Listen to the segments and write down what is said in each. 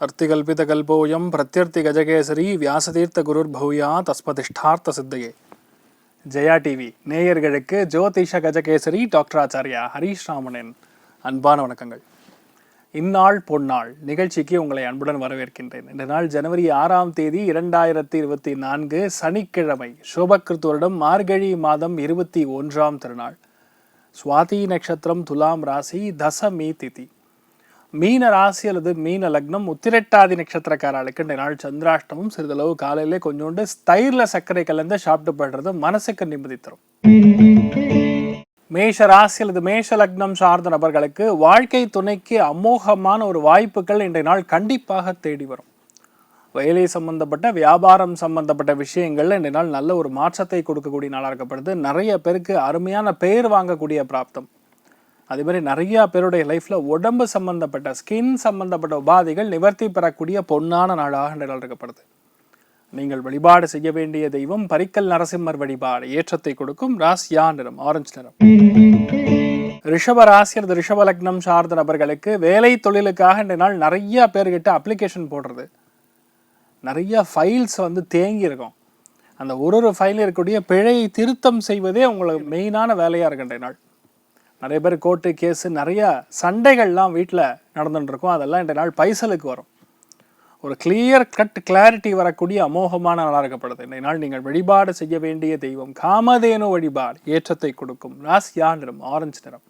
अर्तिकल्पितकल्पोऽयं प्रत्यर्तिगजकेसरी व्यासतीर्थगुरुर्भूया तस्मदिष्टार्த்த சித்தையே. Jaya TV நேயர்களுக்கு ஜோதிஷ Gajakesari doctor Acharya Harish ராமனின் அன்பான வணக்கங்கள். இந்நாள் பொன்னாள் நிகழ்ச்சிக்கு உங்களை அன்புடன் வரவேற்கின்றேன். இந்த நாள் ஜனவரி 6ஆம் தேதி 2024 சனிக்கிழமை, சோபக்கிருத் வருடம் மார்கழி மாதம் 21ஆம் திருநாள், சுவாதி நட்சத்திரம், துலாம் ராசி, தசமி திதி, மீன ராசி அல்லது மீன லக்னம், உத்திரட்டாதி நட்சத்திரக்காரர்களுக்கு இந்த நாள் சந்திராஷ்டமம். சிறிதளவு காலையிலே கொஞ்சோண்டு தயிர்ல சர்க்கரை கலந்து சாப்பிட்டு படுறது மனசுக்கு நிம்மதி தரும். மேஷ ராசி அல்லது மேஷ லக்னம் சார்ந்த நபர்களுக்கு வாழ்க்கை துணைக்கு அமோகமான ஒரு வாய்ப்புகள் இன்றைய நாள் கண்டிப்பாக தேடி வரும். வேலை சம்பந்தப்பட்ட, வியாபாரம் சம்பந்தப்பட்ட விஷயங்கள்ல இன்றைய நாள் நல்ல ஒரு மாற்றத்தை கொடுக்கக்கூடிய நாளாக இருக்கப்படுது. நிறைய பேருக்கு அருமையான பெயர் வாங்கக்கூடிய பிராப்தம். அதே மாதிரி நிறைய பேருடைய லைஃப்ல உடம்பு சம்பந்தப்பட்ட, ஸ்கின் சம்பந்தப்பட்ட உபாதைகள் நிவர்த்தி பெறக்கூடிய பொன்னான நாளாக இன்றைய நாள் இருக்கப்படுது. நீங்கள் வழிபாடு செய்ய வேண்டிய தெய்வம் பரிக்கல் நரசிம்மர் வழிபாடு. ஏற்றத்தை கொடுக்கும் ராசியா நிறம் ஆரஞ்சு நிறம். ரிஷப ராசி அல்லது ரிஷப லக்னம் சார்ந்த நபர்களுக்கு வேலை தொழிலுக்காக இன்றைய நாள் நிறைய பேர்கிட்ட அப்ளிகேஷன் போடுறது, நிறைய ஃபைல்ஸ் தேங்கி இருக்கும். அந்த ஒரு ஃபைலில் இருக்கக்கூடிய பிழையை திருத்தம் செய்வதே உங்களுக்கு மெயினான வேலையாக இருக்கு இன்றைய நாள். நிறைய பேர் கோர்ட்டு கேஸு, நிறைய சண்டைகள்லாம் வீட்டில் நடந்துட்டு இருக்கும். அதெல்லாம் இன்றைய நாள் பைசலுக்கு வரும். ஒரு கிளியர் கட் கிளாரிட்டி வரக்கூடிய அமோகமான நாளாக இருக்கப்படுது. இன்றைய நாள் நீங்கள் வழிபாடு செய்ய வேண்டிய தெய்வம் காமதேனு வழிபாடு. ஏற்றத்தை கொடுக்கும் ராசியா நிறம் ஆரஞ்சு நிறம்.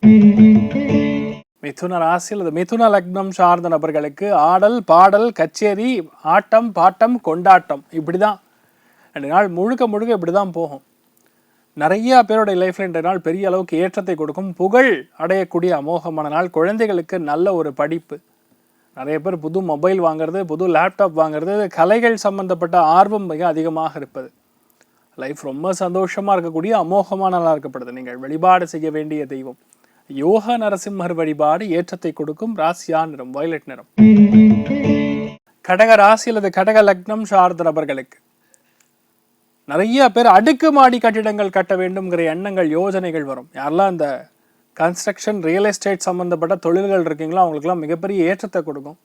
மிதுன ராசி அல்லது மிதுன லக்னம் சார்ந்த நபர்களுக்கு ஆடல், பாடல், கச்சேரி, ஆட்டம், பாட்டம், கொண்டாட்டம், இப்படிதான் இன்றைய நாள் முழுக்க முழுக்க இப்படிதான் போகும். நிறைய பேருடைய லைஃப்ல இன்றைய நாள் பெரிய அளவுக்கு ஏற்றத்தை கொடுக்கும். புகழ் அடையக்கூடிய அமோகமான நாள். குழந்தைகளுக்கு நல்ல ஒரு படிப்பு. நிறைய பேர் புது மொபைல் வாங்குறது, புது லேப்டாப் வாங்குறது, கலைகள் சம்பந்தப்பட்ட ஆர்வம் மிக அதிகமாக இருப்பது. லைஃப் ரொம்ப சந்தோஷமா இருக்கக்கூடிய அமோகமான நாளாக இருக்கப்படுது. நீங்கள் வழிபாடு செய்ய வேண்டிய தெய்வம் யோக நரசிம்மர் வழிபாடு. ஏற்றத்தை கொடுக்கும் ராசியா நிறம் வயலட் நிறம். கடக ராசி அல்லது கடக லக்னம் சார்ந்த நபர்களுக்கு நிறைய பேர் அடுக்குமாடி கட்டிடங்கள் கட்ட வேண்டும்ங்கிற எண்ணங்கள், யோஜனைகள் வரும். யாரெல்லாம் இந்த கன்ஸ்ட்ரக்ஷன், ரியல் எஸ்டேட் சம்மந்தப்பட்ட தொழில்கள் இருக்கீங்களோ அவங்களுக்குலாம் மிகப்பெரிய ஏற்றத்தை கொடுக்கும்.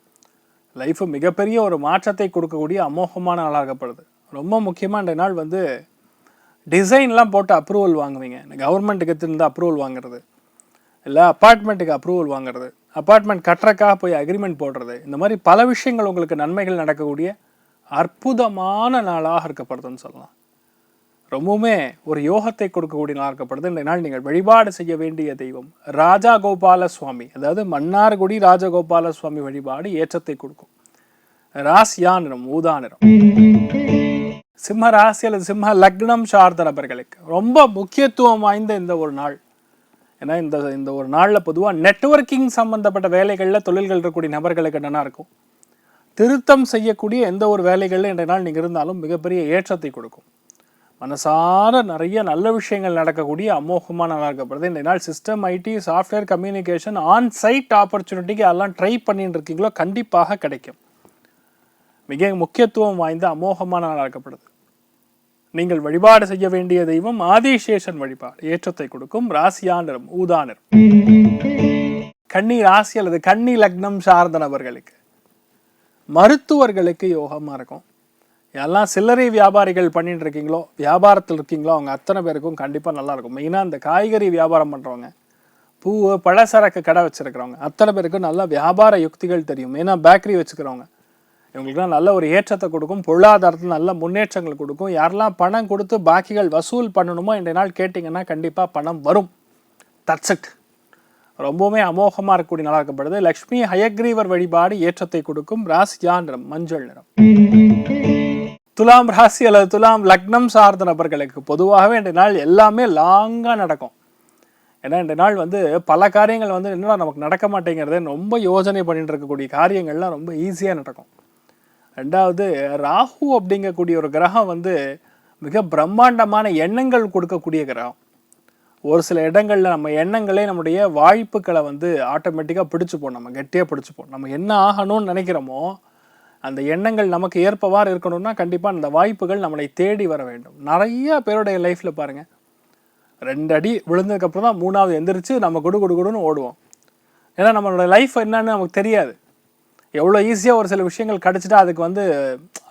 லைஃபு மிகப்பெரிய ஒரு மாற்றத்தை கொடுக்கக்கூடிய அமோகமான நாளாகப்படுது. ரொம்ப முக்கியமாக இந்த நாள் டிசைன்லாம் போட்டு அப்ரூவல் வாங்குவீங்க. கவர்மெண்ட்டுக்கு இருந்து அப்ரூவல் வாங்குறது, இல்லை அப்பார்ட்மெண்ட்டுக்கு அப்ரூவல் வாங்குறது, அப்பார்ட்மெண்ட் கட்டுறக்காக போய் அக்ரிமெண்ட் போடுறது, இந்த மாதிரி பல விஷயங்கள் உங்களுக்கு நன்மைகள் நடக்கக்கூடிய அற்புதமான நாளாக இருக்கப்படுதுன்னு சொல்லலாம். ரொம்பவுமே ஒரு யோகத்தை கொடுக்கக்கூடிய நாளாக இருக்கப்படுது. இந்த நாள் நீங்கள் வழிபாடு செய்ய வேண்டிய தெய்வம் ராஜகோபால சுவாமி, அதாவது மன்னார்குடி ராஜகோபால சுவாமி வழிபாடு. ஏற்றத்தை கொடுக்கும் ராசியா நிறம் ஊதா நிறம். சிம்ம ராசி அல்லது சிம்ம லக்னம் சார்ந்த நபர்களுக்கு ரொம்ப முக்கியத்துவம் வாய்ந்த இந்த ஒரு நாள். ஏன்னா இந்த ஒரு நாளில் பொதுவாக நெட்வொர்க்கிங் சம்பந்தப்பட்ட வேலைகளில் தொழில்கள் இருக்கக்கூடிய நபர்களுக்கு என்னென்னா இருக்கும். திருத்தம் செய்யக்கூடிய எந்த ஒரு வேலைகளில் இன்றைய நாள் நீங்கள் இருந்தாலும் மிகப்பெரிய ஏற்றத்தை கொடுக்கும். மனசார நிறைய நல்ல விஷயங்கள் நடக்கக்கூடிய அமோகமான நாளாக இருக்கப்படுது. இந்த நாள் system, IT, software, communication, on site ஆப்பர்ச்சுனிட்டிக்கு எல்லாம் ட்ரை பண்ணிட்டு இருக்கீங்களோ கண்டிப்பாக கிடைக்கும். மிக முக்கியத்துவம் வாய்ந்த அமோகமான நாளாக இருக்கப்படுது. நீங்கள் வழிபாடு செய்ய வேண்டிய தெய்வம் ஆதிசேஷன் வழிபாடு. ஏற்றத்தை கொடுக்கும் ராசியா நிறம் ஊதா நிறம். கன்னி ராசி அல்லது கன்னி லக்னம் சார்ந்த நபர்களுக்கு மருத்துவர்களுக்கு யோகமாக இருக்கும். எல்லாம் சில்லறை வியாபாரிகள் பண்ணிட்டு இருக்கீங்களோ, வியாபாரத்தில் இருக்கீங்களோ, அவங்க அத்தனை பேருக்கும் கண்டிப்பாக நல்லாயிருக்கும். மெயினாக இந்த காய்கறி வியாபாரம் பண்ணுறவங்க, பூ பழசரக்கு கடை வச்சுருக்கிறவங்க அத்தனை பேருக்கும் நல்ல வியாபார யுக்திகள் தெரியும். மெயினாக பேக்கரி வச்சுக்கிறவங்க இவங்களுக்குலாம் நல்ல ஒரு ஏற்றத்தை கொடுக்கும். பொருளாதாரத்தில் நல்ல முன்னேற்றங்கள் கொடுக்கும். யாரெல்லாம் பணம் கொடுத்து பாக்கிகள் வசூல் பண்ணணுமோ இன்றைய நாள் கேட்டிங்கன்னா கண்டிப்பாக பணம் வரும். That's it. ரொம்பவுமே அமோகமாக இருக்கக்கூடிய நாளாக இருக்கப்படுது. லக்ஷ்மி ஹயக்ரீவர் வழிபாடு. ஏற்றத்தை கொடுக்கும் ராசியா நிறம் மஞ்சள் நிறம். துலாம் ராசி அல்லது துலாம் லக்னம் சார்ந்த நபர்களுக்கு பொதுவாகவே இன்றைய நாள் எல்லாமே லாங்காக நடக்கும். ஏன்னா இன்றைய நாள் பல காரியங்கள் என்னடா நமக்கு நடக்க மாட்டேங்கிறது, ரொம்ப யோசனை பண்ணிட்டு இருக்கக்கூடிய காரியங்கள்லாம் ரொம்ப ஈஸியாக நடக்கும். ரெண்டாவது, ராகு அப்படிங்கக்கூடிய ஒரு கிரகம் மிக பிரம்மாண்டமான எண்ணங்கள் கொடுக்கக்கூடிய கிரகம். ஒரு சில இடங்களில் நம்ம எண்ணங்களே நம்முடைய வாய்ப்புகளை ஆட்டோமேட்டிக்காக பிடிச்சிப்போம், நம்ம கெட்டியாக பிடிச்சிப்போம். நம்ம என்ன ஆகணும்னு நினைக்கிறோமோ அந்த எண்ணங்கள் நமக்கு ஏற்பவாறு இருக்கணும்னா கண்டிப்பாக அந்த வாய்ப்புகள் நம்மளை தேடி வர வேண்டும். நிறைய பேருடைய லைஃப்பில் பாருங்கள், 2 அடி விழுந்ததுக்கப்புறம் தான் 3ஆவது எந்திரிச்சு நம்ம கொடுன்னு ஓடுவோம். ஏன்னா நம்மளோட லைஃப் என்னன்னு நமக்கு தெரியாது. எவ்வளோ ஈஸியாக ஒரு சில விஷயங்கள் கிடச்சிட்டா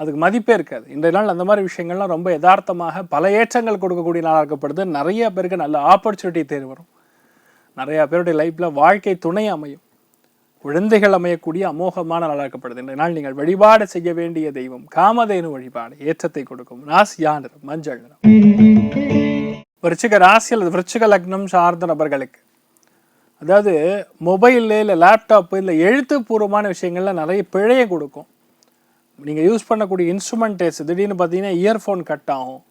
அதுக்கு மதிப்பே இருக்காது. இன்றைய நாள் அந்த மாதிரி விஷயங்கள்லாம் ரொம்ப யதார்த்தமாக பல ஏற்றங்கள் கொடுக்கக்கூடிய நாளாக இருக்கப்படுது. நிறைய பேருக்கு நல்ல ஆப்பர்ச்சுனிட்டி தேடி வரும். நிறையா பேருடைய லைஃப்பில் வாழ்க்கை துணை அமையும், குழந்தைகள் அமையக்கூடிய அமோகமான நாளாக இருக்கப்படுது. இன்றைய நாள் நீங்கள் வழிபாடு செய்ய வேண்டிய தெய்வம் காமதேனு வழிபாடு ஏற்றத்தை கொடுக்கும். ராசியா நிறம் மஞ்சள் நிறம். விருச்சிக ராசி அல்லது விருச்சிக லக்னம் சார்ந்த நபர்களுக்கு, அதாவது மொபைலில் இல்லை லேப்டாப்பு இல்லை எழுத்துப்பூர்வமான விஷயங்களில் நிறைய பிழையை கொடுக்கும். நீங்கள் யூஸ் பண்ணக்கூடிய இன்ஸ்ட்ருமெண்டேஸ் திடீர்னு பார்த்தீங்கன்னா இயர்ஃபோன் கட் ஆகும்,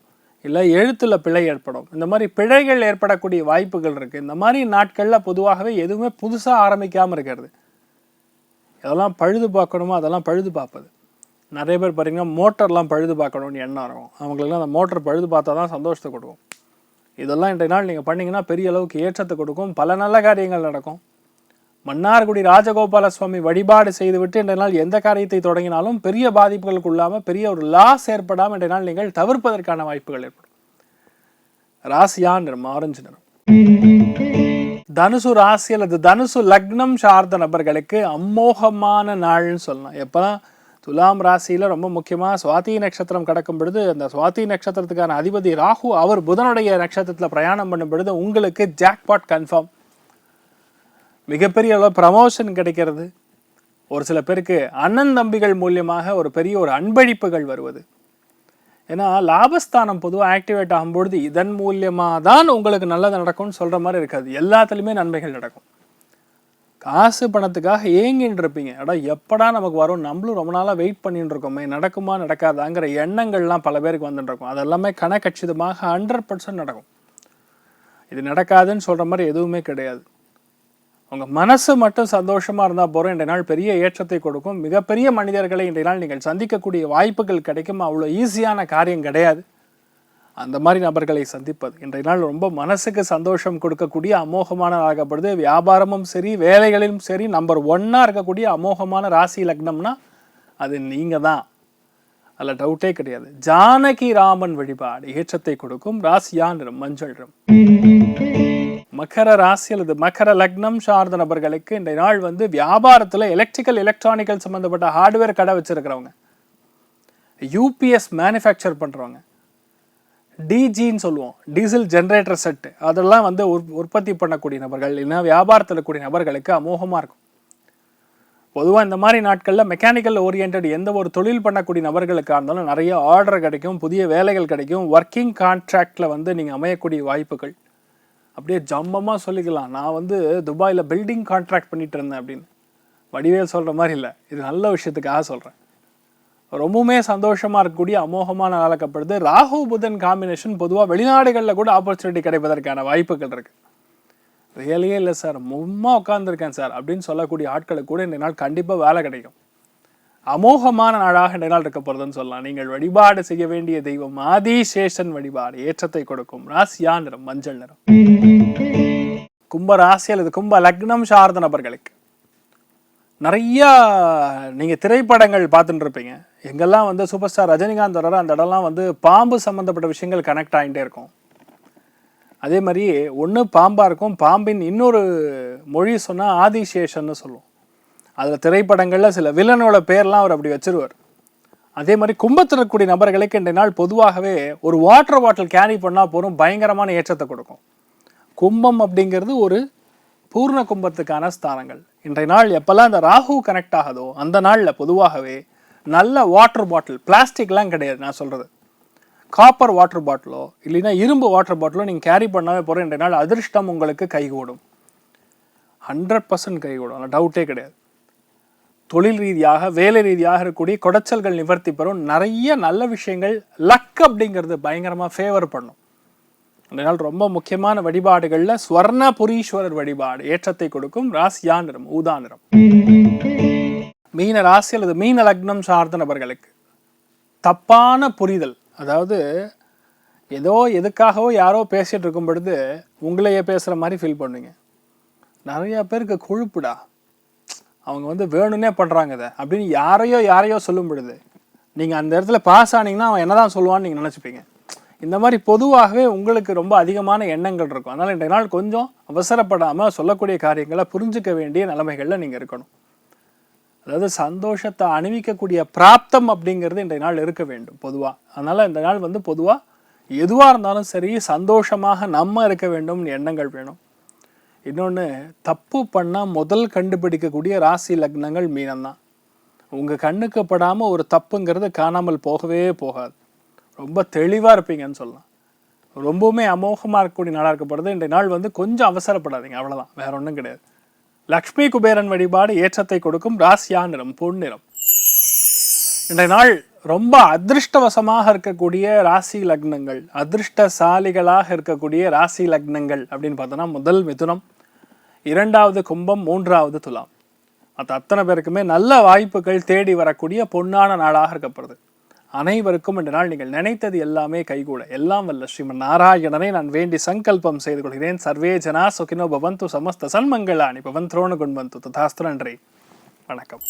இல்லை எழுத்தில் பிழை ஏற்படும். இந்த மாதிரி பிழைகள் ஏற்படக்கூடிய வாய்ப்புகள் இருக்குது. இந்த மாதிரி நாட்களில் பொதுவாகவே எதுவுமே புதுசாக ஆரம்பிக்காமல் இருக்கிறது. எதெல்லாம் பழுது பார்க்கணுமோ அதெல்லாம் பழுது பார்ப்பது. நிறைய பேர் பார்த்தீங்கன்னா மோட்டர்லாம் பழுது பார்க்கணும்னு எண்ணம் இருக்கும். அவங்களுக்குலாம் அந்த மோட்டர் பழுது பார்த்தா தான் சந்தோஷத்தை கொடுக்கும். இதெல்லாம் இன்றைய நாள் நீங்கள் பண்ணிங்கன்னா பெரிய அளவுக்கு ஏற்றத்தை கொடுக்கும், பல நல்ல காரியங்கள் நடக்கும். மன்னார்குடி ராஜகோபால சுவாமி வழிபாடு செய்துவிட்டு இன்றைய நாள் எந்த காரியத்தை தொடங்கினாலும் பெரிய பாதிப்புகளுக்கு இல்லாமல் பெரிய ஒரு லாஸ் ஏற்படாமல் இன்றைய நாள் நீங்கள் தவிர்ப்பதற்கான வாய்ப்புகள் ஏற்படும். ராசியா நிறம் ஆரஞ்சு நிறம். தனுசு ராசி அல்லது தனுசு லக்னம் சார்ந்த நபர்களுக்கு அமோகமான நாள்னு சொல்லலாம். எப்போதான் துலாம் ராசியில் ரொம்ப முக்கியமாக சுவாதி நட்சத்திரம் கடக்கும் பொழுது அந்த சுவாதி நட்சத்திரத்துக்கான அதிபதி ராகு அவர் புதனுடைய நட்சத்திரத்தில் பிரயாணம் பண்ணும் பொழுது உங்களுக்கு ஜாக்பாட் கன்ஃபார்ம். மிகப்பெரிய அளவு ப்ரமோஷன் கிடைக்கிறது. ஒரு சில பேருக்கு அண்ணன் தம்பிகள் மூலியமாக ஒரு பெரிய ஒரு அன்பளிப்புகள் வருவது. ஏன்னா லாபஸ்தானம் பொதுவாக ஆக்டிவேட் ஆகும்பொழுது இதன் மூலியமாக தான் உங்களுக்கு நல்லது நடக்கும்னு சொல்கிற மாதிரி இருக்காது. எல்லாத்துலேயுமே நன்மைகள் நடக்கும். காசு பணத்துக்காக ஏங்கின்னு இருப்பீங்க, எப்படா நமக்கு வரும், நம்மளும் ரொம்ப நாளாக வெயிட் பண்ணிட்டு இருக்கோமே, நடக்குமா நடக்காதாங்கிற எண்ணங்கள்லாம் பல பேருக்கு வந்துட்டு இருக்கும். அதெல்லாமே கணக்கச்சிதமாக 100% நடக்கும். இது நடக்காதுன்னு சொல்கிற மாதிரி எதுவுமே கிடையாது. உங்கள் மனசு மட்டும் சந்தோஷமாக இருந்தால் போகிறோம். இன்றைய நாள் பெரிய ஏற்றத்தை கொடுக்கும். மிகப்பெரிய மனிதர்களை இன்றைய நாள் நீங்கள் சந்திக்கக்கூடிய வாய்ப்புகள் கிடைக்கும். அவ்வளோ ஈஸியான காரியம் கிடையாது அந்த மாதிரி நபர்களை சந்திப்பது. இன்றைய நாள் ரொம்ப மனசுக்கு சந்தோஷம் கொடுக்கக்கூடிய அமோகமான ஆகப்படுது. வியாபாரமும் சரி வேலைகளிலும் சரி நம்பர் 1 இருக்கக்கூடிய அமோகமான ராசி லக்னம்னா அது நீங்கள் தான், அதில் டவுட்டே கிடையாது. ஜானகி ராமன் வழிபாடு ஏற்றத்தை கொடுக்கும். ராசியா நிறம் மஞ்சள் நிறம். மகர ராசி அல்லது மகர லக்னம் சார்ந்த நபர்களுக்கு இன்றைய நாள் வியாபாரத்தில் எலக்ட்ரிக்கல் எலக்ட்ரானிக்கல் சம்மந்தப்பட்ட ஹார்ட்வேர் கடை வச்சிருக்கிறவங்க, யூபிஎஸ் மேனுஃபேக்சர் பண்ணுறவங்க, டிஜின்னு சொல்லுவோம், டீசல் ஜென்ரேட்டர் செட்டு, அதெல்லாம் உற்பத்தி பண்ணக்கூடிய நபர்கள் இல்லைன்னா வியாபாரத்தில் இருக்கக்கூடிய நபர்களுக்கு அமோகமாக இருக்கும். பொதுவாக இந்த மாதிரி நாட்களில் மெக்கானிக்கல் ஓரியன்ட் எந்த ஒரு தொழில் பண்ணக்கூடிய நபர்களுக்காக இருந்தாலும் நிறைய ஆர்டர் கிடைக்கும், புதிய வேலைகள் கிடைக்கும். ஒர்க்கிங் கான்ட்ராக்டில் நீங்கள் அமையக்கூடிய வாய்ப்புகள் அப்படியே ஜம்பமாக சொல்லிக்கலாம். நான் துபாயில் பில்டிங் கான்ட்ராக்ட் பண்ணிட்டு இருந்தேன் அப்படின்னு வடிவேல் சொல்கிற மாதிரி இல்லை, இது நல்ல விஷயத்துக்காக சொல்கிறேன். ரொம்பவுமே சந்தோஷமாக இருக்கக்கூடிய அமோகமான நாளாக்கப்படுது. ராகு புதன் காம்பினேஷன் பொதுவாக வெளிநாடுகளில் கூட ஆப்பர்ச்சுனிட்டி கிடைப்பதற்கான வாய்ப்புகள் இருக்குது. வேலையே இல்லை சார், சும்மா உட்காந்துருக்கேன் சார் அப்படின்னு சொல்லக்கூடிய ஆட்களுக்கு கூட இந்த நாள் கண்டிப்பாக வேலை கிடைக்கும். அமோகமான நாளாக இந்த நாள் இருக்க போகிறதுன்னு சொல்லலாம். நீங்கள் வழிபாடு செய்ய வேண்டிய தெய்வம் ஆதிசேஷன் வழிபாடு ஏற்றத்தை கொடுக்கும். ராசியா நிறம் மஞ்சள் நிறம். கும்ப ராசி அல்லது கும்ப லக்னம் சார்ந்த நபர்களுக்கு நிறையா நீங்கள் திரைப்படங்கள் பார்த்துட்டு இருப்பீங்க. எங்கெல்லாம் சூப்பர் ஸ்டார் ரஜினிகாந்த் வர்றாரோ அந்த இடம்லாம் பாம்பு சம்மந்தப்பட்ட விஷயங்கள் கனெக்ட் ஆகிட்டே இருக்கும். அதே மாதிரி ஒன்று பாம்பாக இருக்கும், பாம்பின் இன்னொரு மொழி சொன்னால் ஆதிசேஷன்னு சொல்லுவோம். அதில் திரைப்படங்களில் சில வில்லனோட பேர்லாம் அவர் அப்படி வச்சிருவார். அதே மாதிரி கும்பத்தில் இருக்கக்கூடிய நபர்களுக்கு இன்றைய நாள் பொதுவாகவே ஒரு வாட்டர் பாட்டில் கேரி பண்ணால் போதும், பயங்கரமான ஏற்றத்தை கொடுக்கும். கும்பம் அப்படிங்கிறது ஒரு பூர்ண கும்பத்துக்கான ஸ்தானங்கள். இன்றைய நாள் எப்போல்லாம் இந்த ராகு கனெக்ட் ஆகுதோ அந்த நாளில் பொதுவாகவே நல்ல வாட்டர் பாட்டில், பிளாஸ்டிக்லாம் கிடையாது நான் சொல்கிறது, காப்பர் வாட்டர் பாட்டிலோ இல்லைன்னா இரும்பு வாட்டர் பாட்டிலோ நீங்கள் கேரி பண்ணாவே போகிற இன்றைய நாள் அதிர்ஷ்டம் உங்களுக்கு கைகூடும். 100% கைகூடும், அதில் டவுட்டே கிடையாது. தொழில் ரீதியாக வேலை ரீதியாக இருக்கக்கூடிய குடைச்சல்கள் நிவர்த்தி பெறும். நிறைய நல்ல விஷயங்கள் லக் அப்படிங்கிறது பயங்கரமாக ஃபேவர் பண்ணும். அதனால் ரொம்ப முக்கியமான வழிபாடுகளில் ஸ்வர்ணபுரீஸ்வரர் வழிபாடு ஏற்றத்தை கொடுக்கும். ராசியா நிறம் ஊதா நிறம். மீன ராசி அல்லது மீன லக்னம் சார்ந்த நபர்களுக்கு தப்பான புரிதல், அதாவது ஏதோ எதுக்காகவோ யாரோ பேசிகிட்டு இருக்கும் பொழுது உங்களையே பேசுகிற மாதிரி ஃபீல் பண்ணுவீங்க. நிறையா பேருக்கு கொழுப்புடா, அவங்க வேணும்னே பண்ணுறாங்க இதை அப்படின்னு யாரையோ சொல்லும் பொழுது நீங்கள் அந்த இடத்துல பாஸ் ஆனீங்கன்னா அவன் என்ன தான் சொல்லுவான்னு நீங்கள் நினச்சிப்பீங்க. இந்த மாதிரி பொதுவாகவே உங்களுக்கு ரொம்ப அதிகமான எண்ணங்கள் இருக்கும். அதனால் இன்றைய நாள் கொஞ்சம் அவசரப்படாமல் சொல்லக்கூடிய காரியங்களை புரிஞ்சிக்க வேண்டிய நிலைமைகளில் நீங்கள் இருக்கணும். அதாவது சந்தோஷத்தை அணிவிக்கக்கூடிய பிராப்தம் அப்படிங்கிறது இன்றைய நாள் இருக்க வேண்டும் பொதுவாக. அதனால் இந்த நாள் வந்து பொதுவாக எதுவாக இருந்தாலும் சரி சந்தோஷமாக நம்ம இருக்க வேண்டும் எண்ணங்கள் வேணும். இன்னொன்று, தப்பு பண்ணால் முதல் கண்டுபிடிக்கக்கூடிய ராசி லக்னங்கள் மீனம்தான். உங்கள் கண்ணுக்கு படாமல் ஒரு தப்புங்கிறது காணாமல் போகவே போகாது. ரொம்ப தெளிவாக இருப்பீங்கன்னு சொல்லலாம். ரொம்பவுமே அமோகமாக இருக்கக்கூடிய நாளாக இருக்கப்படுது. இன்றைய நாள் வந்து கொஞ்சம் அவசரப்படாதீங்க, அவ்வளோதான், வேற ஒன்றும் கிடையாது. லக்ஷ்மி குபேரன் வழிபாடு ஏற்றத்தை கொடுக்கும். ராசியா நிறம் பொன்னிறம். இன்றைய நாள் ரொம்ப அதிர்ஷ்டவசமாக இருக்கக்கூடிய ராசி லக்னங்கள், அதிர்ஷ்டசாலிகளாக இருக்கக்கூடிய ராசி லக்னங்கள் அப்படின்னு பார்த்தோன்னா, முதல் மிதுனம், இரண்டாவது கும்பம், மூன்றாவது துலாம். மற்ற அத்தனை பேருக்குமே நல்ல வாய்ப்புகள் தேடி வரக்கூடிய பொன்னான நாளாக இருக்கப்படுது. அனைவருக்கும் இந்த நாள் நீங்கள் நினைத்தது எல்லாமே கைகூட எல்லாம் வல்ல ஸ்ரீமன் நாராயணனை நான் வேண்டி சங்கல்பம் செய்து கொள்கிறேன். சர்வே ஜனா சுகினோ பவந்து, சமஸ்த சன்மங்களானி பவந்த்ரோண குண்வந்து. ததாஸ்து. நன்றி, வணக்கம்.